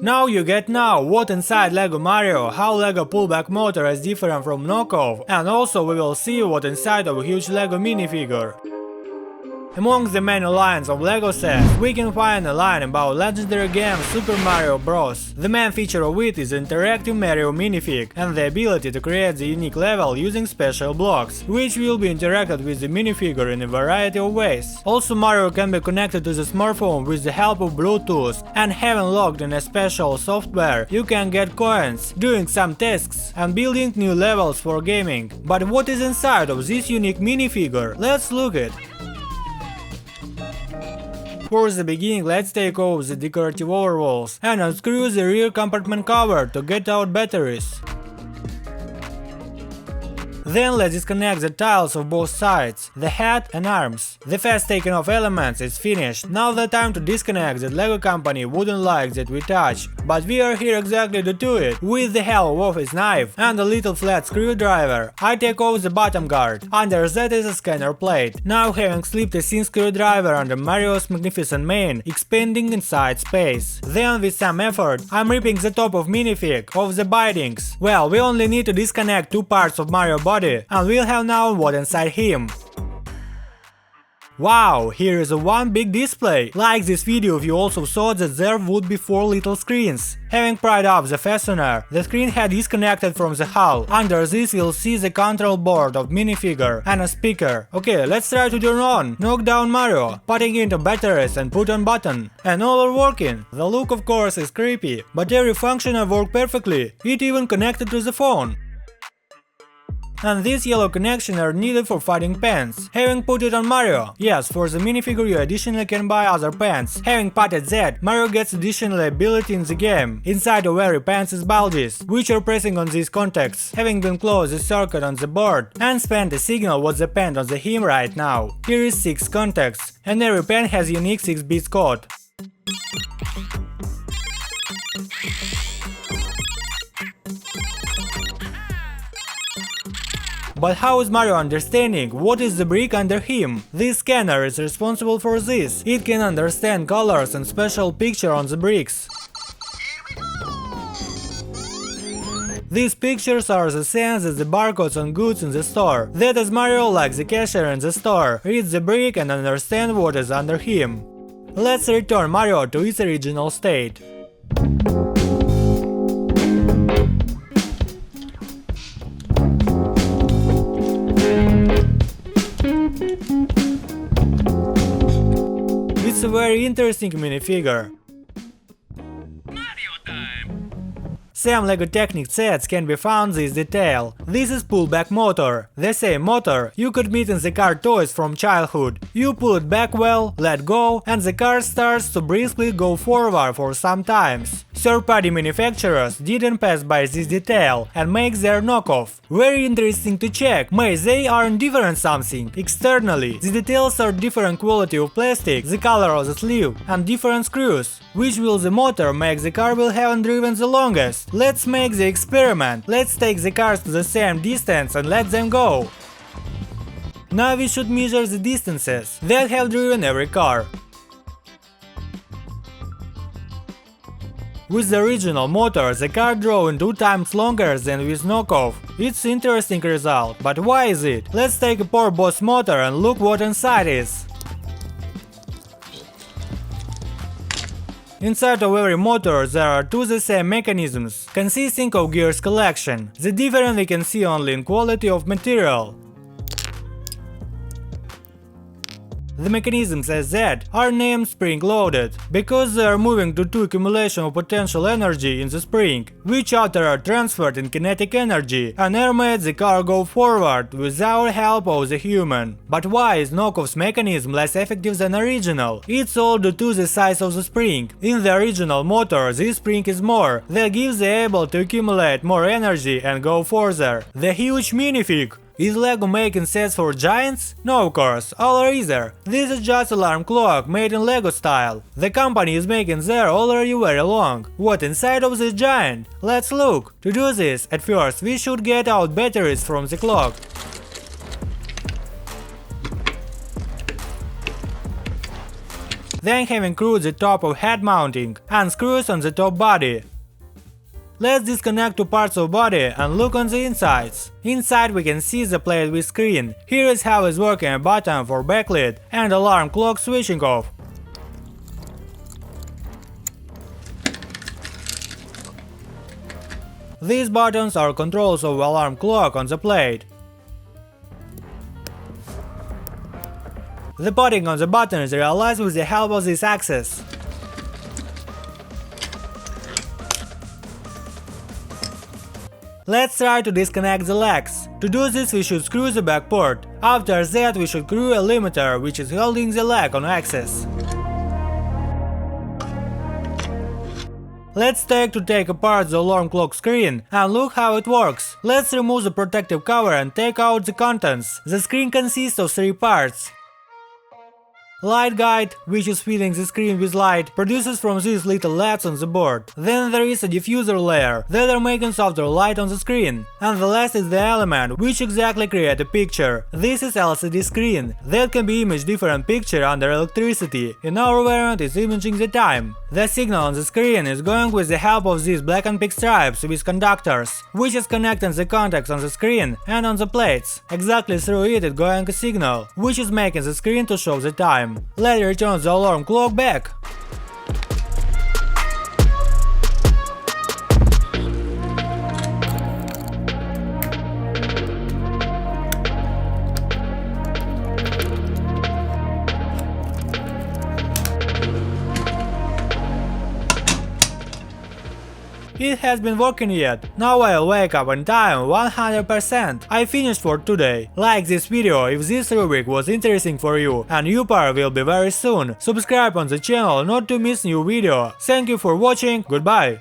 Now you get what inside LEGO Mario, how LEGO pullback motor is different from knockoff, and also we will see what inside of a huge LEGO minifigure. Among the many lines of LEGO sets, we can find a line about legendary game Super Mario Bros. The main feature of it is interactive Mario minifig and the ability to create the unique level using special blocks, which will be interacted with the minifigure in a variety of ways. Also, Mario can be connected to the smartphone with the help of Bluetooth, and having logged in a special software, you can get coins, doing some tasks and building new levels for gaming. But what is inside of this unique minifigure? Let's look at it. For the beginning, let's take off the decorative overalls and unscrew the rear compartment cover to get out batteries. Then let's disconnect the tiles of both sides, the head and arms. The fast taking off elements is finished. Now the time to disconnect that LEGO company wouldn't like that we touch, but we are here exactly to do it. With the help of office knife and a little flat screwdriver, I take off the bottom guard. Under that is a scanner plate. Now, having slipped a thin screwdriver under Mario's magnificent mane, expanding inside space. Then with some effort, I'm ripping the top of minifig off the bindings. Well, we only need to disconnect two parts of Mario body, and we'll have now what inside him. Wow, here is a one big display. Like this video if you also saw that there would be 4 little screens. Having pried up the fastener, the screen head disconnected from the hull. Under this we'll see the control board of minifigure and a speaker. Okay, let's try to turn on, knock down Mario, putting into batteries and put on button. And all are working. The look of course is creepy, but every function worked perfectly. It even connected to the phone. And these yellow connections are needed for fighting pants. Having put it on Mario. Yes, for the minifigure you additionally can buy other pants. Having potted that, Mario gets additional ability in the game. Inside of every pants is bulges, which are pressing on these contacts. Having been closed the circuit on the board and spent a signal what's the pen on the him right now. Here is 6 contacts, and every pen has unique 6 bits code. But how is Mario understanding what is the brick under him? This scanner is responsible for this. It can understand colors and special picture on the bricks. These pictures are the same as the barcodes on goods in the store. That is Mario, like the cashier in the store, reads the brick and understand what is under him. Let's return Mario to its original state. It's a very interesting minifigure. Some LEGO Technic sets can be found this detail. This is pullback motor. The same motor you could meet in the car toys from childhood. You pull it back well, let go, and the car starts to briskly go forward for some times. Third-party manufacturers didn't pass by this detail and make their knockoff. Very interesting to check. May they aren't different something externally. The details are different quality of plastic, the color of the sleeve, and different screws. Which will the motor make the car will have driven the longest? Let's make the experiment. Let's take the cars to the same distance and let them go. Now we should measure the distances that have driven every car. With the original motor, the car drove 2 times longer than with knockoff. It's interesting result, but why is it? Let's take a poor boss motor and look what inside is. Inside of every motor there are 2 the same mechanisms, consisting of gears collection. The difference we can see only in quality of material. The mechanisms as that are named spring-loaded, because they are moving due to accumulation of potential energy in the spring, which after are transferred in kinetic energy, and air made the car go forward without help of the human. But why is knockoff's mechanism less effective than original? It's all due to the size of the spring. In the original motor this spring is more, that gives the able to accumulate more energy and go further. The huge minifig. Is LEGO making sets for giants? No, of course, all are either. This is just alarm clock made in LEGO style. The company is making their already very long. What inside of this giant? Let's look. To do this, at first we should get out batteries from the clock. Then have included the top of head mounting and screws on the top body. Let's disconnect two parts of body and look on the insides. Inside we can see the plate with screen. Here is how it's working: a button for backlit and alarm clock switching off. These buttons are controls of alarm clock on the plate. The putting on the button is realized with the help of this axis. Let's try to disconnect the legs. To do this we should screw the back port. After that we should screw a limiter which is holding the leg on axis. Let's take apart the alarm clock screen and look how it works. Let's remove the protective cover and take out the contents. The screen consists of three parts. Light guide, which is feeding the screen with light, produces from these little LEDs on the board. Then there is a diffuser layer that are making softer light on the screen. And the last is the element, which exactly create a picture. This is LCD screen that can be image different picture under electricity. In our variant it's imaging the time. The signal on the screen is going with the help of these black and pink stripes with conductors, which is connecting the contacts on the screen and on the plates. Exactly through it going a signal, which is making the screen to show the time. Let's return the alarm clock back. It has been working yet. Now I'll wake up on time 100%. I finished for today. Like this video if this rubric was interesting for you, and new part will be very soon. Subscribe on the channel not to miss new video. Thank you for watching, goodbye.